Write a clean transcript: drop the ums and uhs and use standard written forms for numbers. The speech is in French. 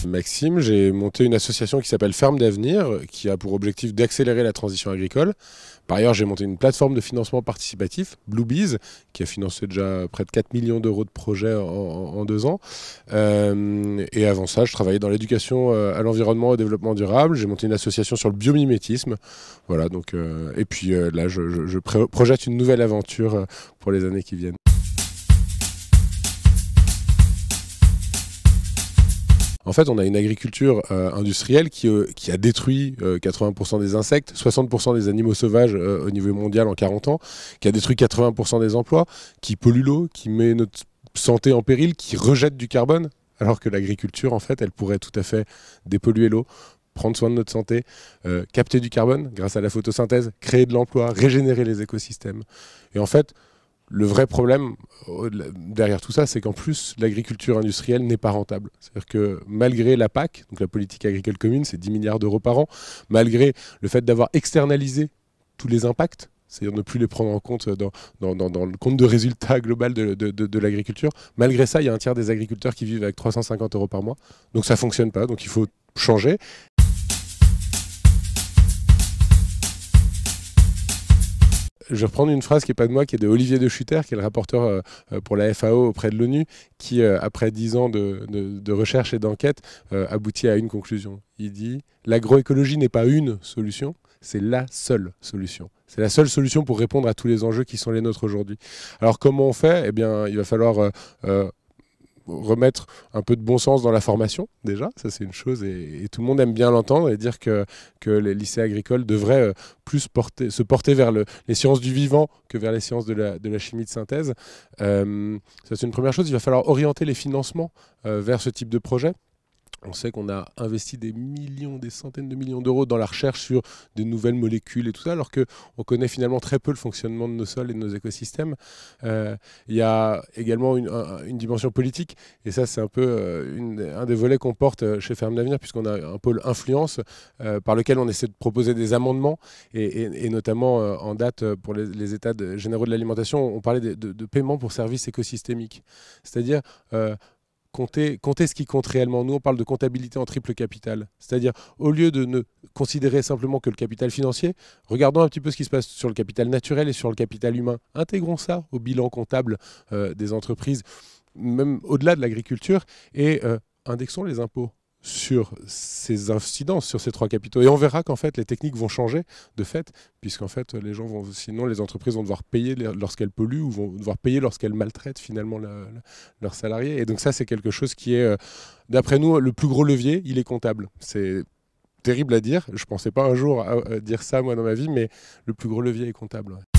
Maxime, j'ai monté une association qui s'appelle Ferme d'Avenir, qui a pour objectif d'accélérer la transition agricole. Par ailleurs, j'ai monté une plateforme de financement participatif, Bluebees, qui a financé déjà près de 4 millions d'euros de projets en 2 ans. Et avant ça, je travaillais dans l'éducation à l'environnement et au développement durable. J'ai monté une association sur le biomimétisme. Voilà, donc, et puis là, je projette une nouvelle aventure pour les années qui viennent. En fait, on a une agriculture industrielle qui a détruit 80% des insectes, 60% des animaux sauvages au niveau mondial en 40 ans, qui a détruit 80% des emplois, qui pollue l'eau, qui met notre santé en péril, qui rejette du carbone, alors que l'agriculture, en fait, elle pourrait tout à fait dépolluer l'eau, prendre soin de notre santé, capter du carbone grâce à la photosynthèse, créer de l'emploi, régénérer les écosystèmes. Et en fait, le vrai problème derrière tout ça, c'est qu'en plus, l'agriculture industrielle n'est pas rentable. C'est-à-dire que malgré la PAC, donc la politique agricole commune, c'est 10 milliards d'euros par an, malgré le fait d'avoir externalisé tous les impacts, c'est-à-dire ne plus les prendre en compte dans le compte de résultat global de l'agriculture, malgré ça, il y a un tiers des agriculteurs qui vivent avec 350 euros par mois. Donc ça ne fonctionne pas, donc il faut changer. Je vais reprendre une phrase qui n'est pas de moi, qui est de Olivier De Schutter, qui est le rapporteur pour la FAO auprès de l'ONU, qui, après 10 ans de recherche et d'enquête, aboutit à une conclusion. Il dit « L'agroécologie n'est pas une solution, c'est la seule solution. C'est la seule solution pour répondre à tous les enjeux qui sont les nôtres aujourd'hui. » Alors comment on fait? Eh bien, il va falloir remettre un peu de bon sens dans la formation, déjà, ça c'est une chose, et tout le monde aime bien l'entendre et dire que les lycées agricoles devraient plus se porter vers les sciences du vivant que vers les sciences de la chimie de synthèse. Ça c'est une première chose. Il va falloir orienter les financements vers ce type de projet. On sait qu'on a investi des millions, des centaines de millions d'euros dans la recherche sur de nouvelles molécules et tout ça, alors qu'on connaît finalement très peu le fonctionnement de nos sols et de nos écosystèmes. Il y a également une dimension politique, et ça c'est un peu un des volets qu'on porte chez Ferme d'Avenir, puisqu'on a un pôle influence par lequel on essaie de proposer des amendements, et notamment en date pour les états généraux de l'alimentation, on parlait de paiement pour services écosystémiques. C'est-à-dire compter ce qui compte réellement. Nous, on parle de comptabilité en triple capital. C'est-à-dire, au lieu de ne considérer simplement que le capital financier, regardons un petit peu ce qui se passe sur le capital naturel et sur le capital humain. Intégrons ça au bilan comptable des entreprises, même au-delà de l'agriculture, et indexons les impôts sur ces incidences, sur ces trois capitaux. Et on verra qu'en fait, les techniques vont changer de fait, puisqu'en fait, sinon les entreprises vont devoir payer lorsqu'elles polluent ou vont devoir payer lorsqu'elles maltraitent finalement leurs salariés. Et donc ça, c'est quelque chose qui est, d'après nous, le plus gros levier, il est comptable. C'est terrible à dire, je ne pensais pas un jour dire ça moi dans ma vie, mais le plus gros levier est comptable. Ouais.